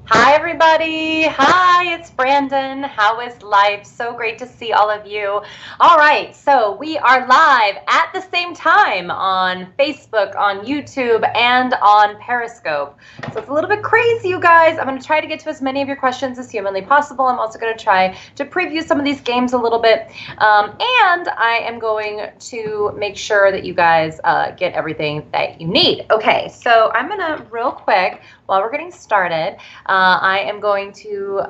Hi, everybody. Hi, it's Brandon. How is life? So great to see all of you. All right, so we are live at the same time on Facebook, on YouTube, and on Periscope. So it's a little bit crazy, you guys. I'm going to try to get to as many of your questions as humanly possible. I'm also going to try to preview some of these games a little bit. And I am going to make sure that you guys get everything that you need. Okay, so I'm going to real quick, while we're getting started, I am going to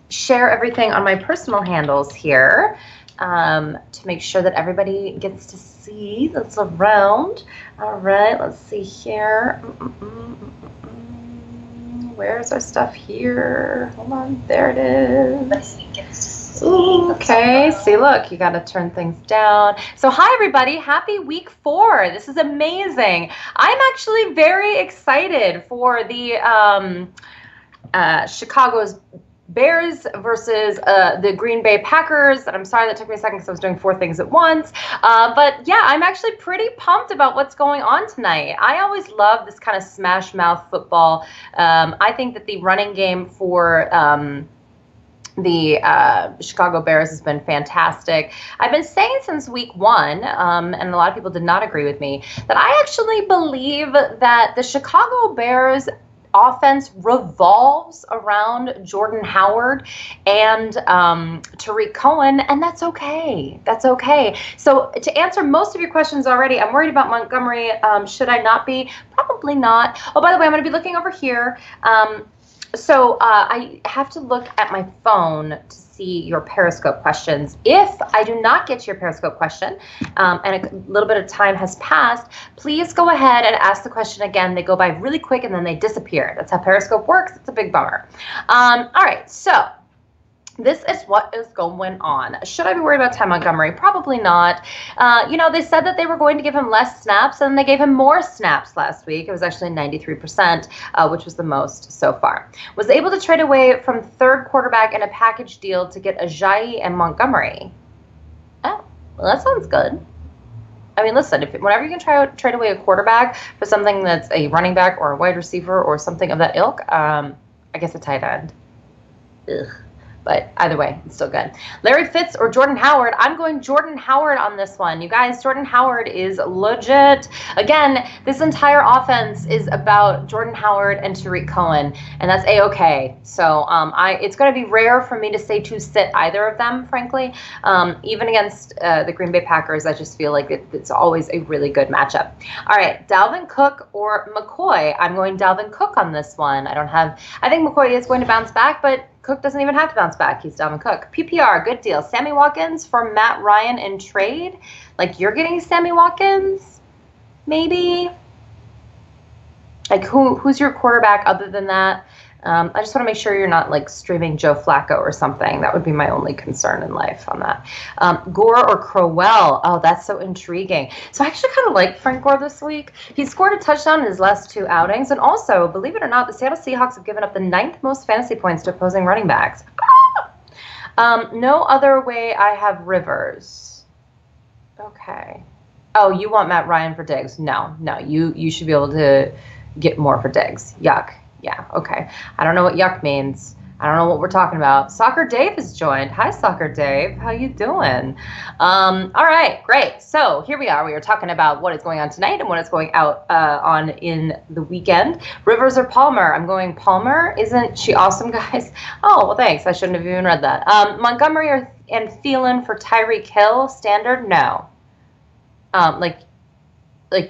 share everything on my personal handles here to make sure that everybody gets to see that's around. All right, let's see here. Where's our stuff here? Hold on, there it is. Ooh, okay, see, look, you got to turn things down. So hi, everybody. Happy week 4. This is amazing. I'm actually very excited for the Chicago's Bears versus the Green Bay Packers. And I'm sorry that took me a second because I was doing 4 things at once. But yeah, I'm actually pretty pumped about what's going on tonight. I always love this kind of smash mouth football. I think that the running game for the Chicago Bears has been fantastic. I've been saying since week 1, and a lot of people did not agree with me, that I actually believe that the Chicago Bears offense revolves around Jordan Howard and Tariq Cohen, and that's okay. That's okay. So to answer most of your questions already, I'm worried about Montgomery. Should I not be? Probably not. Oh, by the way, I'm going to be looking over here. So I have to look at my phone to see your Periscope questions. If I do not get to your Periscope question and a little bit of time has passed, please go ahead and ask the question again. They go by really quick and then they disappear. That's how Periscope works. It's a big bummer. All right, so this is what is going on. Should I be worried about Ty Montgomery? Probably not. They said that they were going to give him less snaps, and they gave him more snaps last week. It was actually 93%, which was the most so far. Was able to trade away from third quarterback in a package deal to get Ajayi and Montgomery. Oh, well, that sounds good. I mean, listen, whenever you can trade away a quarterback for something that's a running back or a wide receiver or something of that ilk, I guess a tight end. Ugh. But either way, it's still good. Larry Fitz or Jordan Howard? I'm going Jordan Howard on this one. You guys, Jordan Howard is legit. Again, this entire offense is about Jordan Howard and Tariq Cohen, and that's A-okay. So it's going to be rare for me to say to sit either of them, frankly. Even against the Green Bay Packers, I just feel like it's always a really good matchup. All right, Dalvin Cook or McCoy? I'm going Dalvin Cook on this one. I think McCoy is going to bounce back, but Cook doesn't even have to bounce back. He's Dalvin Cook. PPR, good deal. Sammy Watkins for Matt Ryan in trade. Like, you're getting Sammy Watkins? Maybe? Like, who's your quarterback other than that? I just want to make sure you're not, like, streaming Joe Flacco or something. That would be my only concern in life on that. Gore or Crowell? Oh, that's so intriguing. So I actually kind of like Frank Gore this week. He scored a touchdown in his last 2 outings. And also, believe it or not, the Seattle Seahawks have given up the 9th most fantasy points to opposing running backs. No other way I have Rivers. Okay. Oh, you want Matt Ryan for Diggs? No, you should be able to get more for Diggs. Yuck. Yeah, okay. I don't know what yuck means. I don't know what we're talking about. Soccer Dave has joined. Hi, Soccer Dave. How you doing? All right, great. So here we are. We are talking about what is going on tonight and what is going out on in the weekend. Rivers or Palmer? I'm going Palmer. Isn't she awesome, guys? Oh, well, thanks. I shouldn't have even read that. Montgomery and Thielen for Tyreek Hill? Standard? No. Like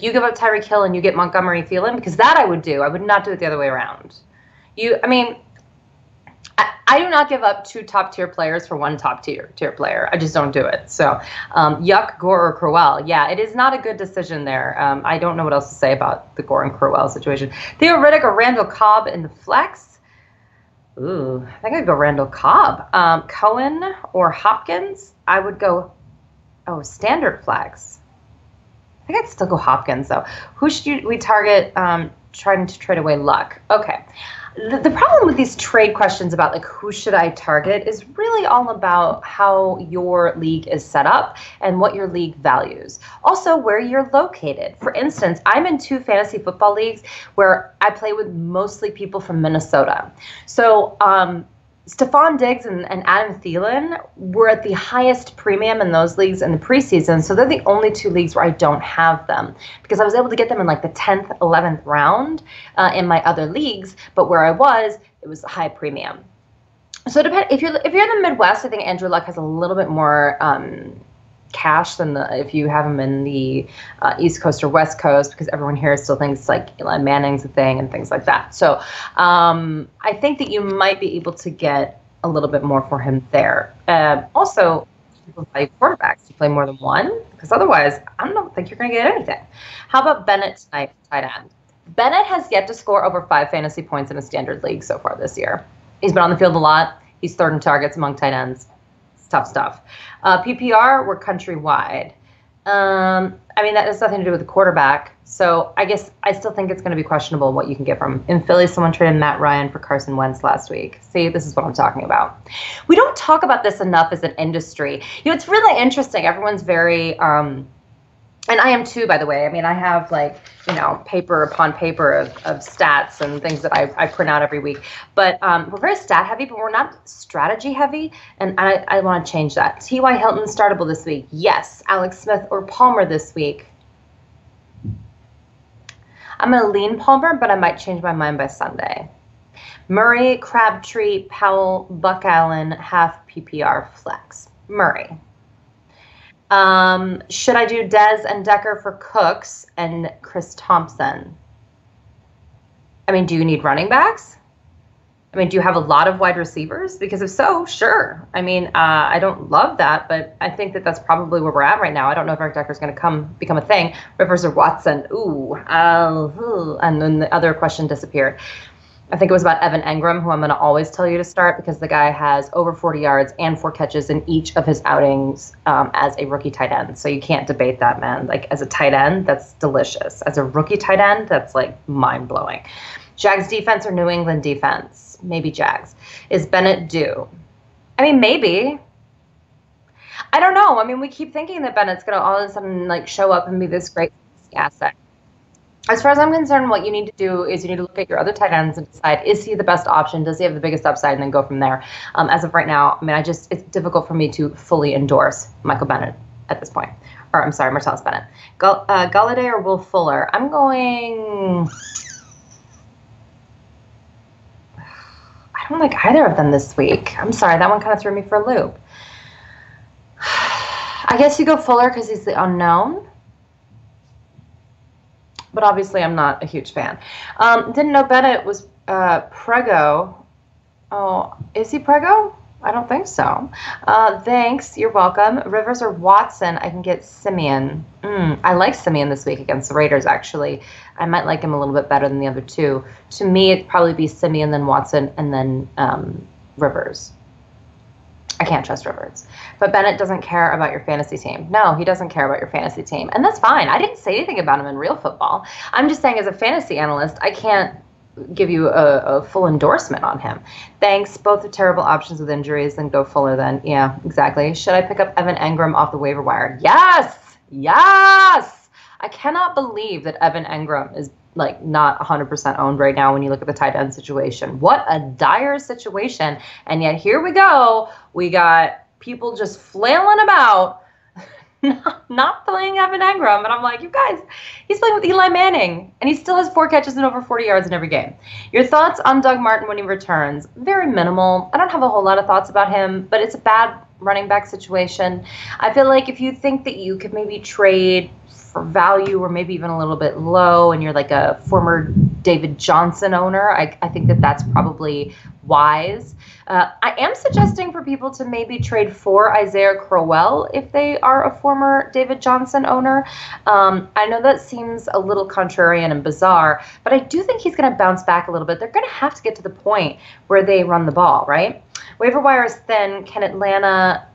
you give up Tyreek Hill and you get Montgomery Thielen, because that I would do. I would not do it the other way around. I do not give up 2 top-tier players for 1 top-tier player. I just don't do it. So, Yuck, Gore, or Crowell. Yeah, it is not a good decision there. I don't know what else to say about the Gore and Crowell situation. Theo Riddick or Randall Cobb in the flex? Ooh, I think I'd go Randall Cobb. Cohen or Hopkins? I would go, standard flex. I think I'd still go Hopkins, though. Who should we target trying to trade away Luck? Okay. The problem with these trade questions about like who should I target is really all about how your league is set up and what your league values. Also, where you're located. For instance, I'm in 2 fantasy football leagues where I play with mostly people from Minnesota. So Stephon Diggs and Adam Thielen were at the highest premium in those leagues in the preseason. So they're the only 2 leagues where I don't have them because I was able to get them in like the 10th, 11th round in my other leagues. But where I was, it was a high premium. So if you're in the Midwest, I think Andrew Luck has a little bit more cash than if you have him in the East Coast or West Coast, because everyone here still thinks like Eli Manning's a thing and things like that. So I think that you might be able to get a little bit more for him there. Also, people value quarterbacks to play more than one, because otherwise I don't think you're going to get anything. How about Bennett tonight, tight end? Bennett has yet to score over 5 fantasy points in a standard league so far this year. He's been on the field a lot. He's 3rd in targets among tight ends. Tough stuff. PPR, we're countrywide. I mean, that has nothing to do with the quarterback. So I guess I still think it's going to be questionable what you can get from him. In Philly, someone traded Matt Ryan for Carson Wentz last week. See, this is what I'm talking about. We don't talk about this enough as an industry. It's really interesting. Everyone's very and I am too, by the way. I mean, I have like, paper upon paper of stats and things that I print out every week. But we're very stat heavy, but we're not strategy heavy. And I want to change that. T.Y. Hilton startable this week. Yes. Alex Smith or Palmer this week. I'm going to lean Palmer, but I might change my mind by Sunday. Murray, Crabtree, Powell, Buck Allen, half PPR flex. Murray. Should I do Dez and Decker for Cooks and Chris Thompson? I mean, do you need running backs? I mean, do you have a lot of wide receivers? Because if so, sure. I mean, I don't love that, but I think that that's probably where we're at right now. I don't know if Eric Decker's going to become a thing. Rivers or Watson? And then the other question disappeared. I think it was about Evan Engram, who I'm going to always tell you to start because the guy has over 40 yards and 4 catches in each of his outings as a rookie tight end. So you can't debate that, man. Like, as a tight end, that's delicious. As a rookie tight end, that's, like, mind-blowing. Jags defense or New England defense? Maybe Jags. Is Bennett due? I mean, maybe. I don't know. I mean, we keep thinking that Bennett's going to all of a sudden, like, show up and be this great asset. As far as I'm concerned, what you need to do is you need to look at your other tight ends and decide, is he the best option? Does he have the biggest upside? And then go from there. As of right now, I mean, it's difficult for me to fully endorse Michael Bennett at this point. Or, I'm sorry, Martellus Bennett. Golladay or Will Fuller? I'm going... I don't like either of them this week. I'm sorry, that one kind of threw me for a loop. I guess you go Fuller because he's the unknown. But obviously I'm not a huge fan. Didn't know Bennett was Prego. Oh, is he Prego? I don't think so. Thanks, you're welcome. Rivers or Watson, I can get Simeon. I like Simeon this week against the Raiders, actually. I might like him a little bit better than the other 2. To me, it'd probably be Simeon, then Watson, and then Rivers. I can't trust Rivers. But Bennett doesn't care about your fantasy team. No, he doesn't care about your fantasy team. And that's fine. I didn't say anything about him in real football. I'm just saying as a fantasy analyst, I can't give you a full endorsement on him. Thanks. Both are terrible options with injuries. Then go Fuller then. Yeah, exactly. Should I pick up Evan Engram off the waiver wire? Yes! Yes! I cannot believe that Evan Engram is like not 100% owned right now when you look at the tight end situation. What a dire situation. And yet here we go. We got people just flailing about, not playing Evan Engram. And I'm like, you guys, he's playing with Eli Manning, and he still has 4 catches and over 40 yards in every game. Your thoughts on Doug Martin when he returns? Very minimal. I don't have a whole lot of thoughts about him, but it's a bad running back situation. I feel like if you think that you could maybe trade for value or maybe even a little bit low and you're like a former David Johnson owner, I think that that's probably wise. I am suggesting for people to maybe trade for Isaiah Crowell if they are a former David Johnson owner. I know that seems a little contrarian and bizarre, but I do think he's going to bounce back a little bit. They're going to have to get to the point where they run the ball, right? Waiver wire is thin. Can Atlanta,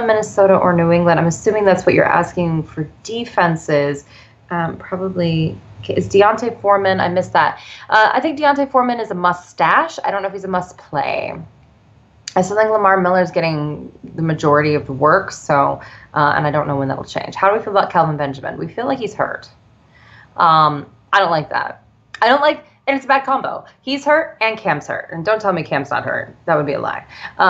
Minnesota, or New England? I'm assuming that's what you're asking for defenses. Probably is Deontay Foreman. I missed that. I think Deontay Foreman is a must stash. I don't know if he's a must play. I still think Lamar Miller is getting the majority of the work, so and I don't know when that will change. How do we feel about Kelvin Benjamin? We feel like he's hurt. I don't like that. I don't like, and it's a bad combo. He's hurt and Cam's hurt. And don't tell me Cam's not hurt. That would be a lie.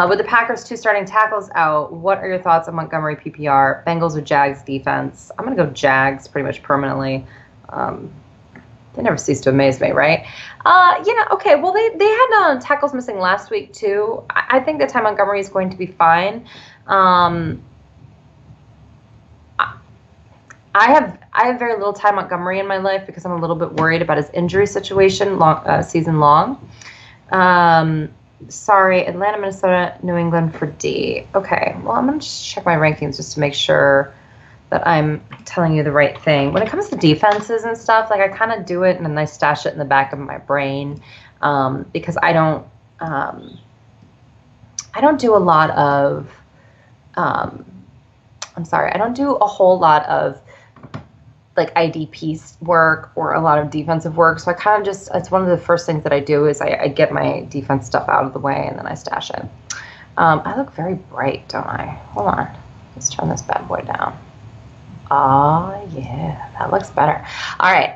With the Packers' 2 starting tackles out, what are your thoughts on Montgomery PPR? Bengals or Jags defense? I'm going to go Jags pretty much permanently. They never cease to amaze me, right? Okay. Well, they had tackles missing last week too. I think that Ty Montgomery is going to be fine. I have very little Ty Montgomery in my life because I'm a little bit worried about his injury situation season long. Sorry, Atlanta, Minnesota, New England for D. Okay, well, I'm going to just check my rankings just to make sure that I'm telling you the right thing. When it comes to defenses and stuff, like I kind of do it and then I stash it in the back of my brain because I don't do a lot of, I don't do a whole lot of like IDP work or a lot of defensive work. So I kind of just, it's one of the first things that I do is I get my defense stuff out of the way and then I stash it. I look very bright, don't I? Hold on. Let's turn this bad boy down. Oh, yeah, that looks better. All right.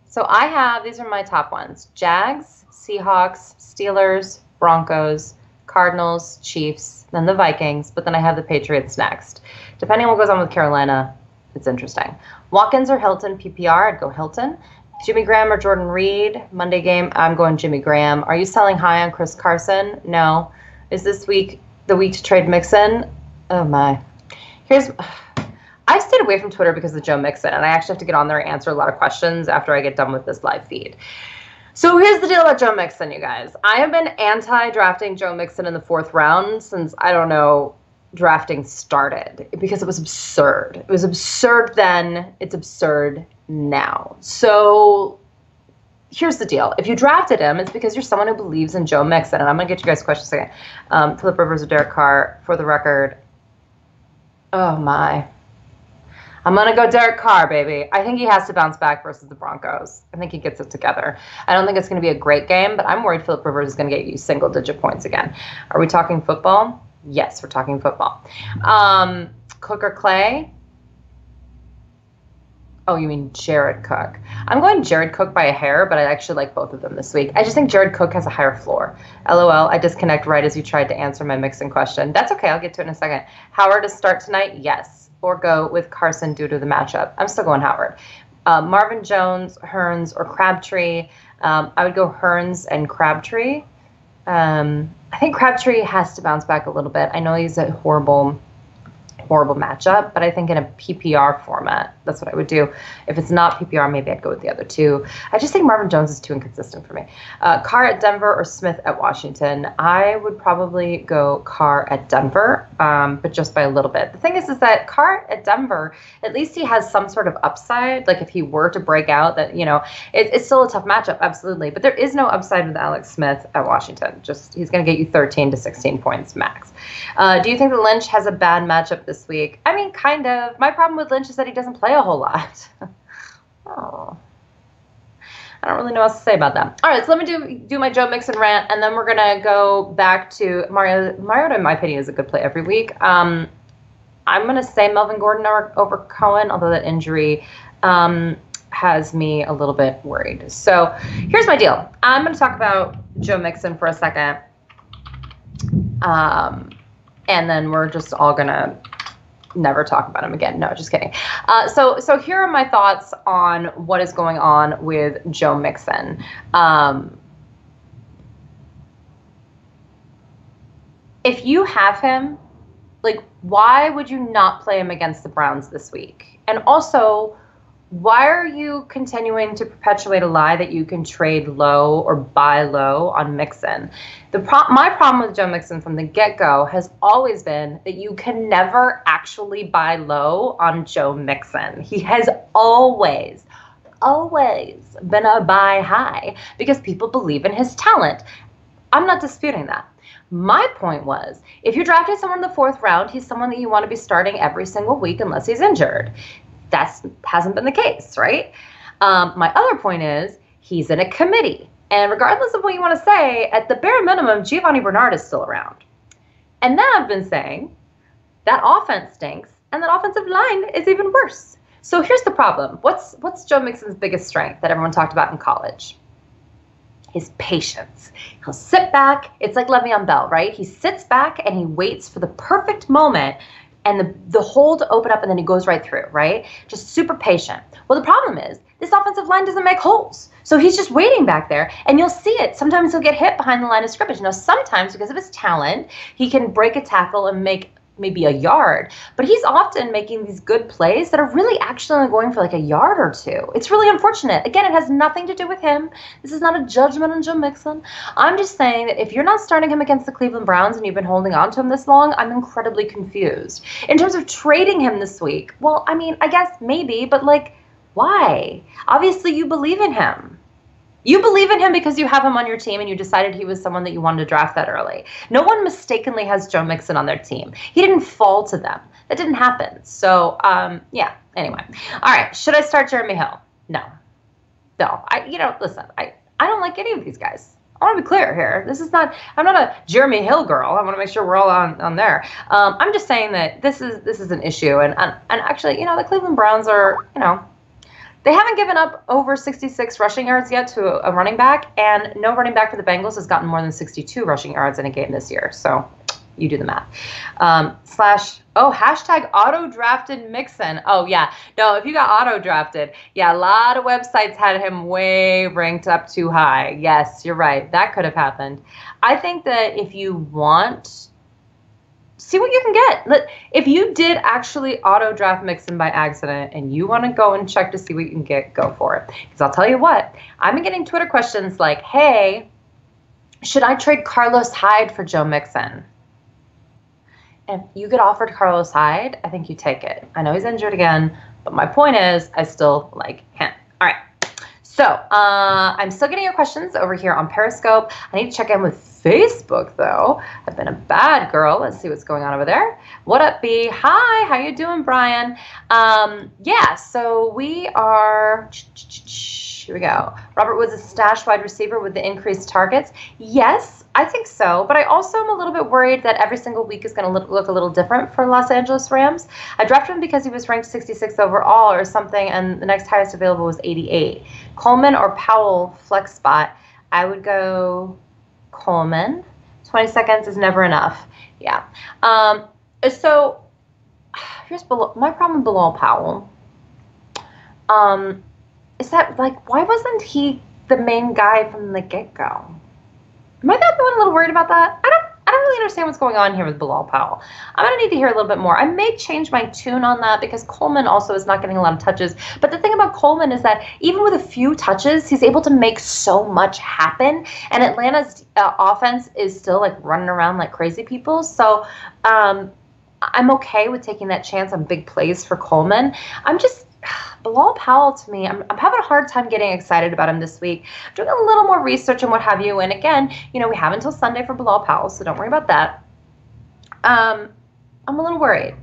So I have, these are my top ones. Jags, Seahawks, Steelers, Broncos, Cardinals, Chiefs, then the Vikings, but then I have the Patriots next. Depending on what goes on with Carolina, it's interesting. Watkins or Hilton, PPR, I'd go Hilton. Jimmy Graham or Jordan Reed, Monday game, I'm going Jimmy Graham. Are you selling high on Chris Carson? No. Is this week the week to trade Mixon? Oh my. I stayed away from Twitter because of Joe Mixon, and I actually have to get on there and answer a lot of questions after I get done with this live feed. So here's the deal about Joe Mixon, you guys. I have been anti-drafting Joe Mixon in the 4th round since, I don't know, drafting started because it was absurd. It was absurd then. It's absurd now. So here's the deal. If you drafted him, it's because you're someone who believes in Joe Mixon. And I'm going to get you guys questions again. Philip Rivers or Derek Carr, for the record. Oh, my. I'm going to go Derek Carr, baby. I think he has to bounce back versus the Broncos. I think he gets it together. I don't think it's going to be a great game, but I'm worried Philip Rivers is going to get you single-digit points again. Are we talking football? Yes, we're talking football. Cook or Clay? Oh, you mean Jared Cook. I'm going Jared Cook by a hair, but I actually like both of them this week. I just think Jared Cook has a higher floor. LOL, I disconnect right as you tried to answer my Mixon question. That's okay, I'll get to it in a second. Howard to start tonight? Yes. Or go with Carson due to the matchup. I'm still going Howard. Marvin Jones, Hearns, or Crabtree. I would go Hearns and Crabtree. I think Crabtree has to bounce back a little bit. I know he's a horrible matchup, but I think in a PPR format, that's what I would do. If it's not PPR, maybe I'd go with the other two. I just think Marvin Jones is too inconsistent for me. Carr at Denver or Smith at Washington? I would probably go Carr at Denver, but just by a little bit. The thing is that Carr at Denver, at least he has some sort of upside. Like if he were to break out, that, it's still a tough matchup, absolutely. But there is no upside with Alex Smith at Washington. Just he's going to get you 13 to 16 points max. Do you think that Lynch has a bad matchup this week? I mean, kind of. My problem with Lynch is that he doesn't play a whole lot. Oh, I don't really know what else to say about that. All right, so let me do my Joe Mixon rant, and then we're gonna go back to Mariota. In my opinion, is a good play every week. I'm gonna say Melvin Gordon over Cohen, although that injury has me a little bit worried. So here's my deal. I'm gonna talk about Joe Mixon for a second. And then we're just all gonna never talk about him again. No, just kidding. So here are my thoughts on what is going on with Joe Mixon. If you have him, like, why would you not play him against the Browns this week? And also, why are you continuing to perpetuate a lie that you can trade low or buy low on Mixon? My problem with Joe Mixon from the get-go has always been that you can never actually buy low on Joe Mixon. He has always been a buy high because people believe in his talent. I'm not disputing that. My point was, if you drafted someone in the 4th round, he's someone that you want to be starting every single week unless he's injured. That hasn't been the case, right? My other point is, he's in a committee. And regardless of what you want to say, at the bare minimum, Giovanni Bernard is still around. And then I've been saying that offense stinks and that offensive line is even worse. So here's the problem. What's Joe Mixon's biggest strength that everyone talked about in college? His patience. He'll sit back. It's like Le'Veon Bell, right? He sits back and he waits for the perfect moment and the hole to open up, and then he goes right through, right? Just super patient. Well, the problem is this offensive line doesn't make holes. So he's just waiting back there, and you'll see it. Sometimes he'll get hit behind the line of scrimmage. Now, sometimes because of his talent, he can break a tackle and make maybe a yard, but he's often making these good plays that are really actually only going for like a yard or two. It's really unfortunate. Again, it has nothing to do with him. This is not a judgment on Joe Mixon. I'm just saying that if you're not starting him against the Cleveland Browns and you've been holding on to him this long, I'm incredibly confused. In terms of trading him this week, well, I mean, I guess maybe, but like, why? Obviously, you believe in him. You believe in him because you have him on your team and you decided he was someone that you wanted to draft that early. No one mistakenly has Joe Mixon on their team. He didn't fall to them. That didn't happen. So, yeah, anyway. All right, should I start Jeremy Hill? No. Listen, I don't like any of these guys. I want to be clear here. I'm not a Jeremy Hill girl. I want to make sure we're all on there. I'm just saying that this is an issue. And actually, the Cleveland Browns are, they haven't given up over 66 rushing yards yet to a running back, and no running back for the Bengals has gotten more than 62 rushing yards in a game this year. So you do the math. Hashtag auto-drafted Mixon. Oh, yeah. No, if you got auto-drafted, yeah, a lot of websites had him way ranked up too high. Yes, you're right. That could have happened. I think that if you want, see what you can get. If you did actually auto-draft Mixon by accident and you want to go and check to see what you can get, go for it. Because I'll tell you what, I've been getting Twitter questions like, hey, should I trade Carlos Hyde for Joe Mixon? If you get offered Carlos Hyde, I think you take it. I know he's injured again, but my point is I still like him. All right. So I'm still getting your questions over here on Periscope. I need to check in with Facebook, though. I've been a bad girl. Let's see what's going on over there. What up, B? Hi, how you doing, Brian? Yeah, so we are... Here we go. Robert Woods a stash wide receiver with the increased targets. Yes, I think so. But I also am a little bit worried that every single week is going to look a little different for Los Angeles Rams. I drafted him because he was ranked 66 overall or something, and the next highest available was 88. Coleman or Powell flex spot. I would go Coleman. 20 seconds is never enough. Yeah. So here's my problem with Bilal Powell. Is that, like, why wasn't he the main guy from the get-go? Am I not the one a little worried about that? I don't really understand what's going on here with Bilal Powell. I'm going to need to hear a little bit more. I may change my tune on that because Coleman also is not getting a lot of touches. But the thing about Coleman is that even with a few touches, he's able to make so much happen. And Atlanta's offense is still, like, running around like crazy people. So I'm okay with taking that chance on big plays for Coleman. Bilal Powell, to me, I'm having a hard time getting excited about him this week. I'm doing a little more research and what have you. And again, we have until Sunday for Bilal Powell, so don't worry about that. I'm a little worried.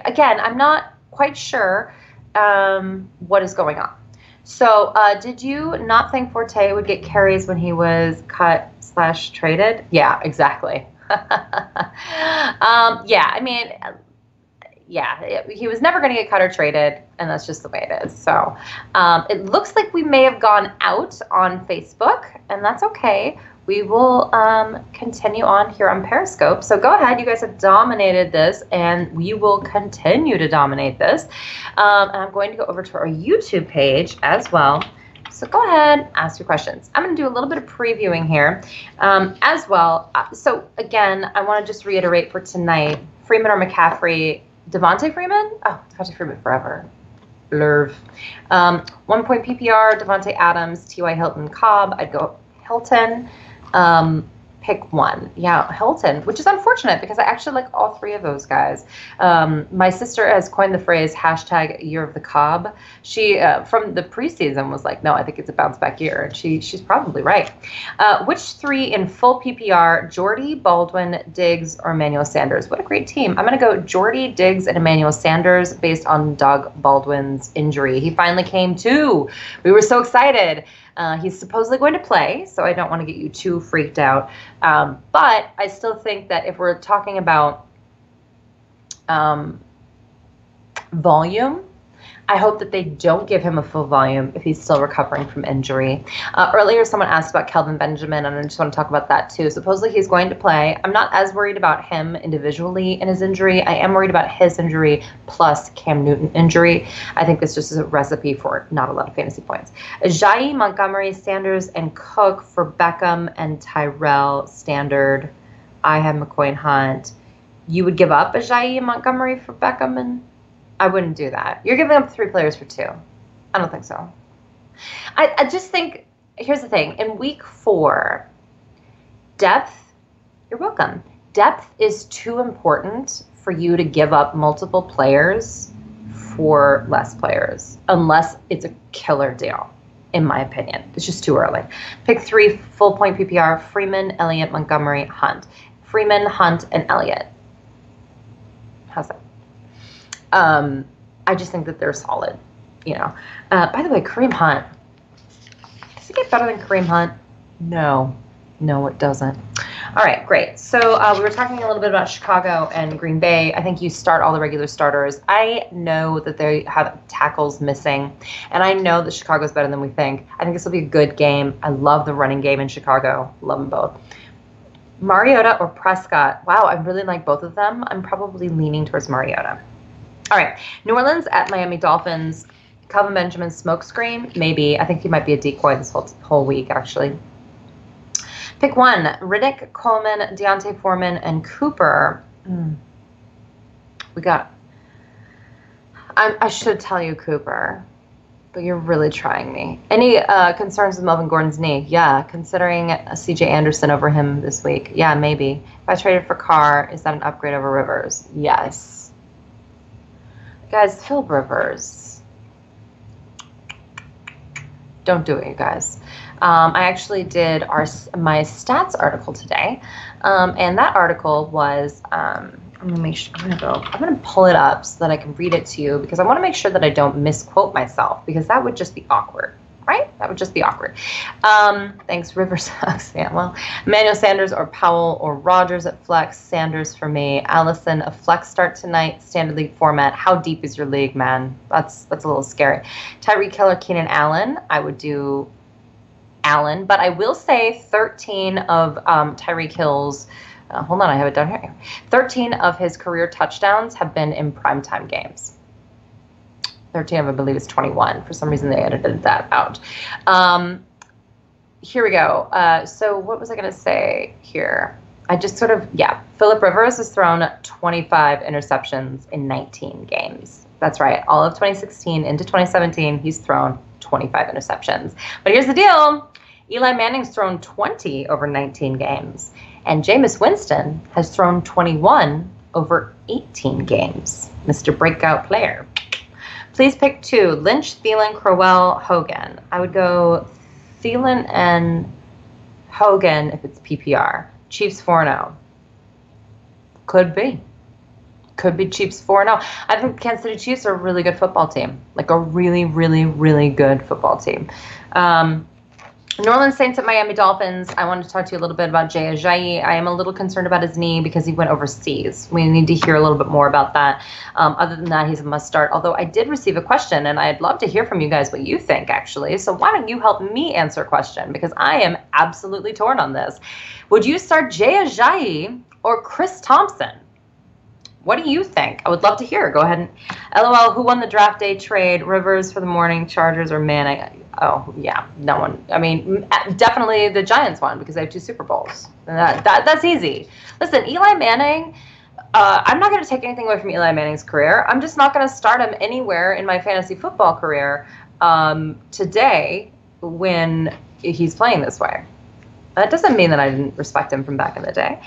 Again, I'm not quite sure what is going on. So did you not think Forte would get carries when he was cut/traded? Yeah, exactly. Yeah, I mean... Yeah, he was never going to get cut or traded, and that's just the way it is. So it looks like we may have gone out on Facebook, and that's okay. We will continue on here on Periscope. So go ahead. You guys have dominated this, and we will continue to dominate this. And I'm going to go over to our YouTube page as well. So go ahead, ask your questions. I'm going to do a little bit of previewing here as well. So again, I want to just reiterate for tonight, Freeman or McCaffrey. Devontae Freeman? Oh, Devontae Freeman forever. Lerv. 1 point PPR, Devontae Adams, T.Y. Hilton, Cobb. I'd go Hilton. pick one. Yeah, Hilton, which is unfortunate because I actually like all three of those guys. My sister has coined the phrase hashtag year of the Cobb. She, from the preseason, was like, no, I think it's a bounce back year. And she's probably right. Which three in full PPR, Jordy, Baldwin, Diggs, or Emmanuel Sanders? What a great team. I'm going to go Jordy, Diggs, and Emmanuel Sanders based on Doug Baldwin's injury. He finally came to. We were so excited. He's supposedly going to play, so I don't want to get you too freaked out. But I still think that if we're talking about volume, I hope that they don't give him a full volume if he's still recovering from injury. Earlier, someone asked about Kelvin Benjamin, and I just want to talk about that too. Supposedly he's going to play. I'm not as worried about him individually in his injury. I am worried about his injury plus Cam Newton injury. I think this just is a recipe for not a lot of fantasy points. Ajayi, Montgomery, Sanders, and Cook for Beckham and Tyrell standard. I have McCoy and Hunt. You would give up Ajayi and Montgomery for Beckham and... I wouldn't do that. You're giving up 3 players for 2. I don't think so. I just think, here's the thing. In week 4, depth, you're welcome. Depth is too important for you to give up multiple players for less players, unless it's a killer deal, in my opinion. It's just too early. Pick 3 full point PPR, Freeman, Elliott, Montgomery, Hunt. Freeman, Hunt, and Elliott. How's that? I just think that they're solid, you know. By the way, Kareem Hunt. Does it get better than Kareem Hunt? No. No, it doesn't. All right, great. So we were talking a little bit about Chicago and Green Bay. I think you start all the regular starters. I know that they have tackles missing, and I know that Chicago's better than we think. I think this will be a good game. I love the running game in Chicago. Love them both. Mariota or Prescott? Wow, I really like both of them. I'm probably leaning towards Mariota. All right, New Orleans at Miami Dolphins. Kelvin Benjamin smokescreen? Maybe. I think he might be a decoy this whole week, actually. Pick 1, Riddick, Coleman, Deontay Foreman, and Cooper. We got... I should tell you Cooper, but you're really trying me. Any concerns with Melvin Gordon's knee? Yeah, considering C.J. Anderson over him this week. Yeah, maybe. If I traded for Carr, is that an upgrade over Rivers? Yes. Guys, Phil Rivers. Don't do it, you guys. I actually did my stats article today, and that article was. I'm gonna pull it up so that I can read it to you because I want to make sure that I don't misquote myself because that would just be awkward. Right? That would just be awkward. Thanks, Rivers. Yeah, well, Emmanuel Sanders or Powell or Rodgers at flex. Sanders for me. Allison, a flex start tonight. Standard league format. How deep is your league, man? That's a little scary. Tyreek Hill or Keenan Allen. I would do Allen, but I will say 13 of Tyreek Hill's. Hold on, I have it down here. 13 of his career touchdowns have been in primetime games. 13 of, I believe, is 21. For some reason, they edited that out. Here we go. So what was I going to say here? I just sort of, yeah. Phillip Rivers has thrown 25 interceptions in 19 games. That's right. All of 2016 into 2017, he's thrown 25 interceptions. But here's the deal. Eli Manning's thrown 20 over 19 games. And Jameis Winston has thrown 21 over 18 games. Mr. Breakout Player. Please pick 2, Lynch, Thielen, Crowell, Hogan. I would go Thielen and Hogan if it's PPR. Chiefs 4-0. Could be. Could be Chiefs 4-0. I think the Kansas City Chiefs are a really good football team. Like a really, really, really good football team. New Orleans Saints at Miami Dolphins. I wanted to talk to you a little bit about Jay Ajayi. I am a little concerned about his knee because he went overseas. We need to hear a little bit more about that. Other than that, he's a must start. Although I did receive a question, and I'd love to hear from you guys what you think, actually. So why don't you help me answer a question? Because I am absolutely torn on this. Would you start Jay Ajayi or Chris Thompson? What do you think? I would love to hear. Go ahead and LOL. Who won the draft day trade? Rivers for the morning, Chargers or Manning? Oh yeah, no one. I mean, definitely the Giants won because they have 2 Super Bowls. And that's easy. Listen, Eli Manning. I'm not going to take anything away from Eli Manning's career. I'm just not going to start him anywhere in my fantasy football career today when he's playing this way. That doesn't mean that I didn't respect him from back in the day.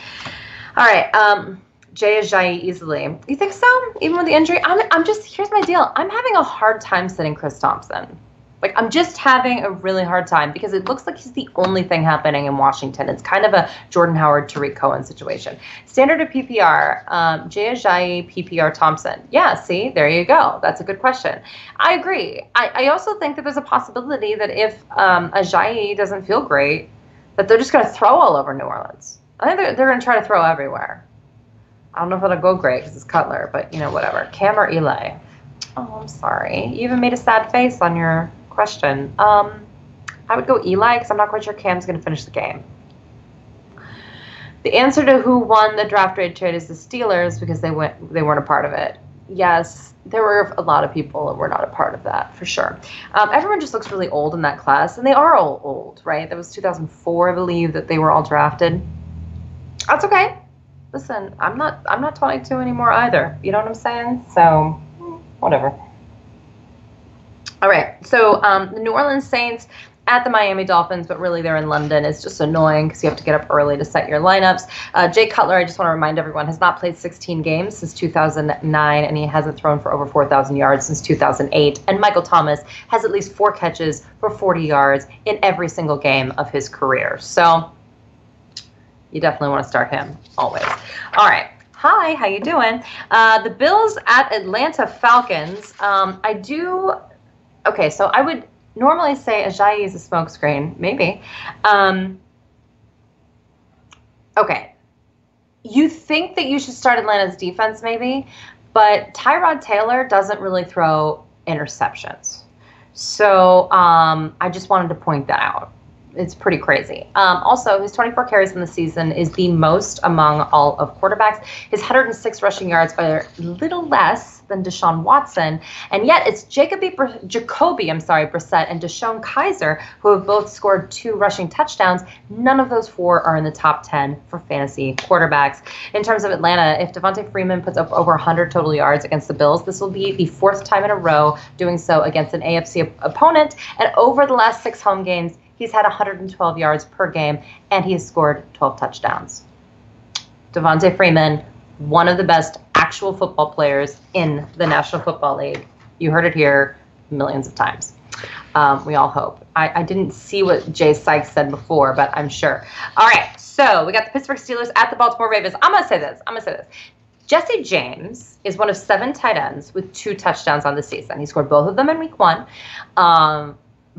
All right. Jay Ajayi easily. You think so? Even with the injury? I'm just, here's my deal. I'm having a hard time sitting Chris Thompson. Like, I'm just having a really hard time because it looks like he's the only thing happening in Washington. It's kind of a Jordan Howard, Tariq Cohen situation. Standard of PPR, Jay Ajayi, PPR Thompson. Yeah, see, there you go. That's a good question. I agree. I also think that there's a possibility that if Ajayi doesn't feel great, that they're just going to throw all over New Orleans. I think they're going to try to throw everywhere. I don't know if it'll go great because it's Cutler, but, you know, whatever. Cam or Eli? Oh, I'm sorry. You even made a sad face on your question. I would go Eli because I'm not quite sure Cam's going to finish the game. The answer to who won the draft trade is the Steelers because they weren't a part of it. Yes, there were a lot of people that were not a part of that, for sure. Everyone just looks really old in that class, and they are all old, right? That was 2004, I believe, that they were all drafted. That's okay. Listen, I'm not 22 anymore either. You know what I'm saying? So, whatever. All right, so the New Orleans Saints at the Miami Dolphins, but really they're in London. It's just annoying because you have to get up early to set your lineups. Jay Cutler, I just want to remind everyone, has not played 16 games since 2009, and he hasn't thrown for over 4,000 yards since 2008. And Michael Thomas has at least 4 catches for 40 yards in every single game of his career. So you definitely want to start him always. All right. Hi, how you doing? The Bills at Atlanta Falcons. Okay, so I would normally say Ajayi is a smokescreen, maybe. Okay. You think that you should start Atlanta's defense, maybe, but Tyrod Taylor doesn't really throw interceptions. So I just wanted to point that out. It's pretty crazy. Also, his 24 carries in the season is the most among all of quarterbacks. His 106 rushing yards are a little less than Deshaun Watson, and yet it's Jacoby Brissett and Deshaun Kaiser who have both scored 2 rushing touchdowns. None of those 4 are in the top 10 for fantasy quarterbacks. In terms of Atlanta, if Devonta Freeman puts up over 100 total yards against the Bills, this will be the 4th time in a row doing so against an AFC opponent, and over the last 6 home games, he's had 112 yards per game, and he has scored 12 touchdowns. Devonta Freeman, one of the best actual football players in the National Football League. You heard it here millions of times. We all hope. I didn't see what Jay Sykes said before, but I'm sure. All right, so we got the Pittsburgh Steelers at the Baltimore Ravens. I'm going to say this. Jesse James is one of 7 tight ends with 2 touchdowns on the season. He scored both of them in week 1.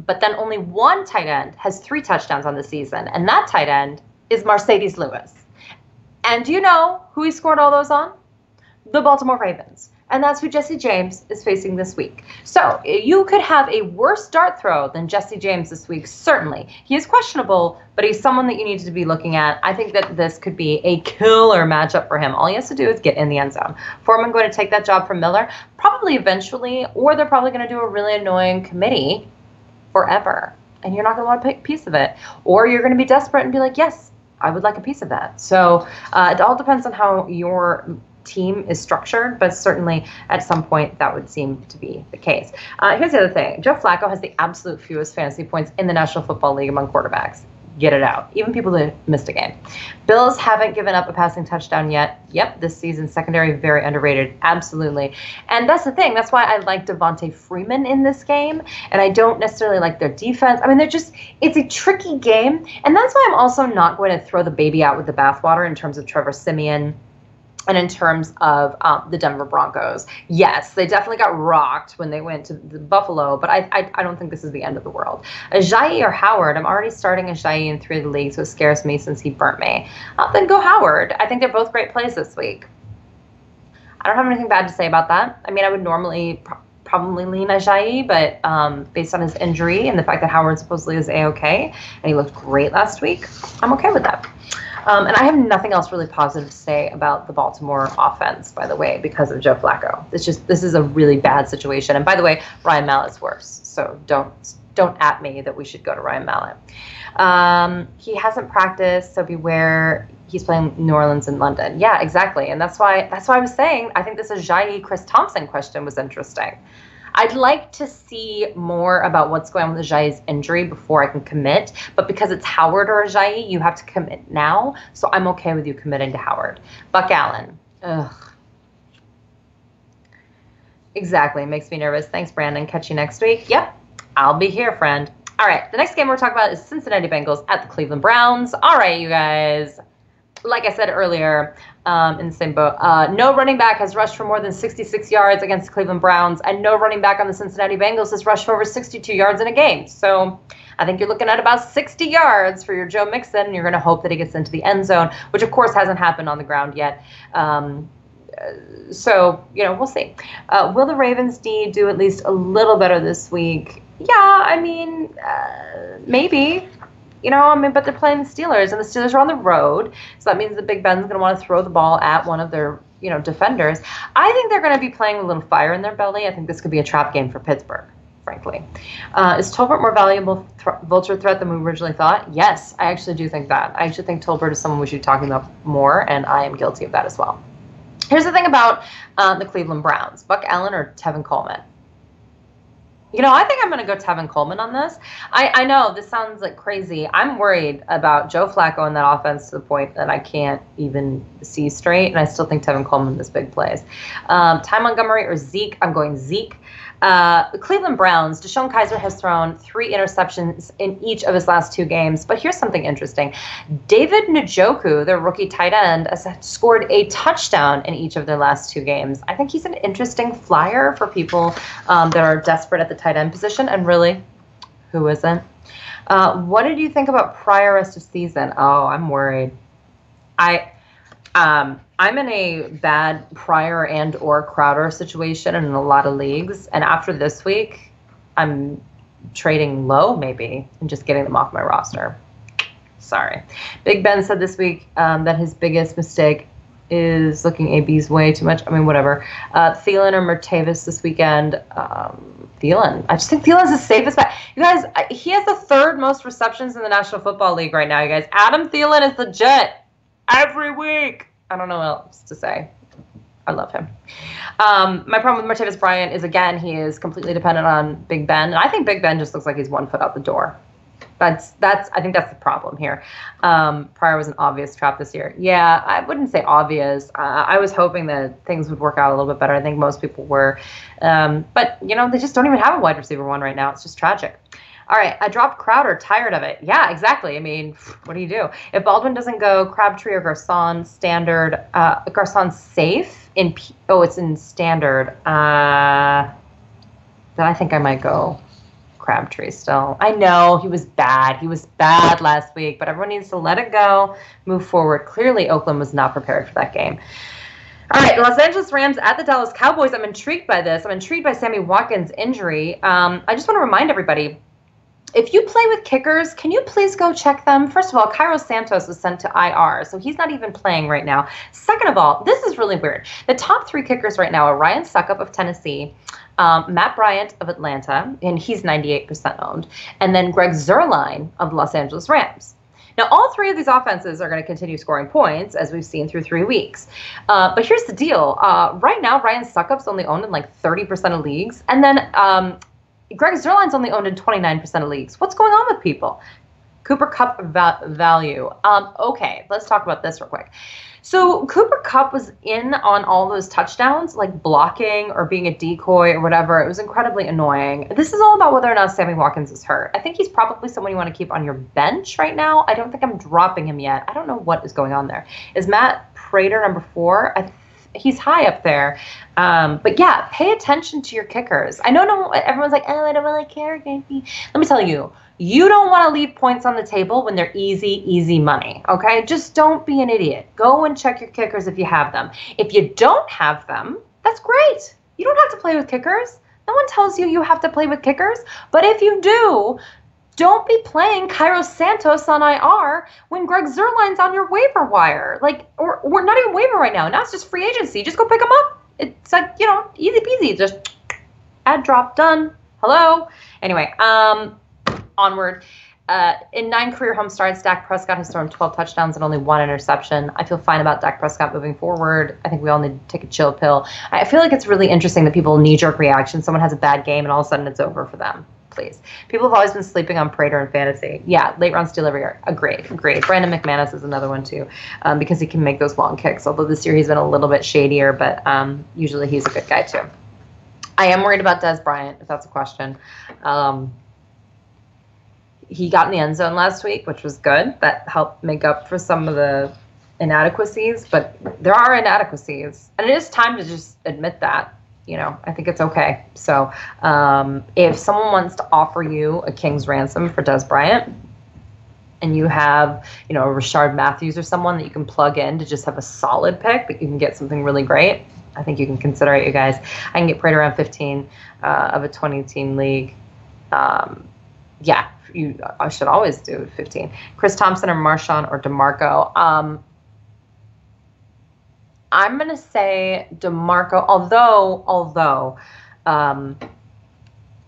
But then only one tight end has 3 touchdowns on the season, and that tight end is Mercedes Lewis. And do you know who he scored all those on? The Baltimore Ravens. And that's who Jesse James is facing this week. So you could have a worse dart throw than Jesse James this week, certainly. He is questionable, but he's someone that you need to be looking at. I think that this could be a killer matchup for him. All he has to do is get in the end zone. Foreman going to take that job from Miller? Probably eventually, or they're probably going to do a really annoying committee forever, and you're not going to want to pick a piece of it, or you're going to be desperate and be like, yes, I would like a piece of that. So it all depends on how your team is structured, but certainly at some point that would seem to be the case. Here's the other thing. Joe Flacco has the absolute fewest fantasy points in the National Football League among quarterbacks. Get it out. Even people that missed a game. Bills haven't given up a passing touchdown yet. Yep, this season, secondary, very underrated. Absolutely. And that's the thing. That's why I like Devonta Freeman in this game. And I don't necessarily like their defense. I mean, it's a tricky game. And that's why I'm also not going to throw the baby out with the bathwater in terms of Trevor Siemian. And in terms of the Denver Broncos, yes, they definitely got rocked when they went to the Buffalo, but I don't think this is the end of the world. Ajayi or Howard, I'm already starting Ajayi in 3 of the leagues, so it scares me since he burnt me. Then go Howard. I think they're both great plays this week. I don't have anything bad to say about that. I mean, I would normally probably lean Ajayi, but based on his injury and the fact that Howard supposedly is A-okay, and he looked great last week, I'm okay with that. And I have nothing else really positive to say about the Baltimore offense, by the way, because of Joe Flacco. This is a really bad situation. And by the way, Ryan Mallett's worse. So don't at me that we should go to Ryan Mallett. He hasn't practiced, so beware. He's playing New Orleans and London. Yeah, exactly. And that's why I was saying I think this Ajayi Chris Thompson question was interesting. I'd like to see more about what's going on with Ajayi's injury before I can commit. But because it's Howard or Ajayi, you have to commit now. So I'm okay with you committing to Howard. Buck Allen. Ugh. Exactly. Makes me nervous. Thanks, Brandon. Catch you next week. Yep. I'll be here, friend. All right. The next game we're talking about is Cincinnati Bengals at the Cleveland Browns. All right, you guys. Like I said earlier, in the same boat, no running back has rushed for more than 66 yards against the Cleveland Browns, and no running back on the Cincinnati Bengals has rushed for over 62 yards in a game. So I think you're looking at about 60 yards for your Joe Mixon, and you're going to hope that he gets into the end zone, which, of course, hasn't happened on the ground yet. So, we'll see. Will the Ravens D do at least a little better this week? Yeah, I mean, maybe. But they're playing the Steelers, and the Steelers are on the road, so that means that Big Ben's going to want to throw the ball at one of their, defenders. I think they're going to be playing with a little fire in their belly. I think this could be a trap game for Pittsburgh, frankly. Is Tolbert more valuable vulture threat than we originally thought? Yes, I actually do think that. I actually think Tolbert is someone we should be talking about more, and I am guilty of that as well. Here's the thing about the Cleveland Browns. Buck Allen or Tevin Coleman? I think I'm going to go Tevin Coleman on this. I know this sounds like crazy. I'm worried about Joe Flacco in that offense to the point that I can't even see straight, and I still think Tevin Coleman this big plays. Ty Montgomery or Zeke? I'm going Zeke. The Cleveland Browns, DeShone Kizer has thrown 3 interceptions in each of his last 2 games. But here's something interesting. David Njoku, their rookie tight end, has scored a touchdown in each of their last 2 games. I think he's an interesting flyer for people that are desperate at the tight end position. And really, who isn't? What did you think about Pryor rest of season? Oh, I'm worried. I'm in a bad Pryor and or Crowder situation in a lot of leagues. And after this week, I'm trading low maybe and just getting them off my roster. Sorry. Big Ben said this week that his biggest mistake is looking AB's way too much. I mean, whatever. Thielen or Martavis this weekend. Thielen. I just think Thielen's the safest bet. You guys, he has the 3rd most receptions in the National Football League right now, you guys. Adam Thielen is legit every week. I don't know what else to say. I love him. My problem with Martavis Bryant is, again, he is completely dependent on Big Ben. And I think Big Ben just looks like he's 1 foot out the door. I think that's the problem here. Pryor was an obvious trap this year. Yeah, I wouldn't say obvious. I was hoping that things would work out a little bit better. I think most people were. But, they just don't even have a wide receiver 1 right now. It's just tragic. All right, I dropped Crowder, tired of it. Yeah, exactly. I mean, what do you do? If Baldwin doesn't go, Crabtree or Garcon, standard. Garcon's safe. It's in standard. Then I think I might go Crabtree still. I know, he was bad. He was bad last week, but everyone needs to let it go, move forward. Clearly, Oakland was not prepared for that game. All right, Los Angeles Rams at the Dallas Cowboys. I'm intrigued by this. I'm intrigued by Sammy Watkins' injury. I just want to remind everybody, if you play with kickers, can you please go check them? First of all, Cairo Santos was sent to IR, so he's not even playing right now. Second of all, this is really weird. The top 3 kickers right now are Ryan Suckup of Tennessee, Matt Bryant of Atlanta, and he's 98% owned, and then Greg Zuerlein of the Los Angeles Rams. Now, all 3 of these offenses are going to continue scoring points, as we've seen through 3 weeks. But here's the deal. Right now, Ryan Suckup's only owned in like 30% of leagues, and then Greg Zuerlein's only owned in 29% of leagues. What's going on with people? Cooper Kupp value. Okay, let's talk about this real quick. So Cooper Kupp was in on all those touchdowns, like blocking or being a decoy or whatever. It was incredibly annoying. This is all about whether or not Sammy Watkins is hurt. I think he's probably someone you want to keep on your bench right now. I don't think I'm dropping him yet. I don't know what is going on there. Is Matt Prater number 4? He's high up there. But yeah, pay attention to your kickers. I know everyone's like, oh, I don't really care. Let me tell you, you don't want to leave points on the table when they're easy money, okay? Just don't be an idiot. Go and check your kickers if you have them. If you don't have them, that's great. You don't have to play with kickers. No one tells you have to play with kickers. But if you do, don't be playing Cairo Santos on IR when Greg Zuerlein's on your waiver wire. Or we're not even waiver right now. Now it's just free agency. Just go pick him up. It's like, easy peasy. Just add, drop, done. Hello. Anyway, onward. In 9 career home starts, Dak Prescott has thrown 12 touchdowns and only 1 interception. I feel fine about Dak Prescott moving forward. I think we all need to take a chill pill. I feel like it's really interesting that people knee-jerk reaction. Someone has a bad game and all of a sudden it's over for them. Please. People have always been sleeping on Prater in fantasy. Yeah, late round steal every year. Agreed. Brandon McManus is another one too, because he can make those long kicks. Although this year he's been a little bit shadier, but usually he's a good guy too. I am worried about Dez Bryant, if that's a question. He got in the end zone last week, which was good. That helped make up for some of the inadequacies, but there are inadequacies. And it is time to just admit that. I think it's okay. So if someone wants to offer you a king's ransom for Dez Bryant, and you have, a Rashard Matthews or someone that you can plug in to just have a solid pick, but you can get something really great, I think you can consider it, you guys. I can get right around 15 of a 20-team league. I should always do 15. Chris Thompson or Marshawn or DeMarco. I'm going to say DeMarco, although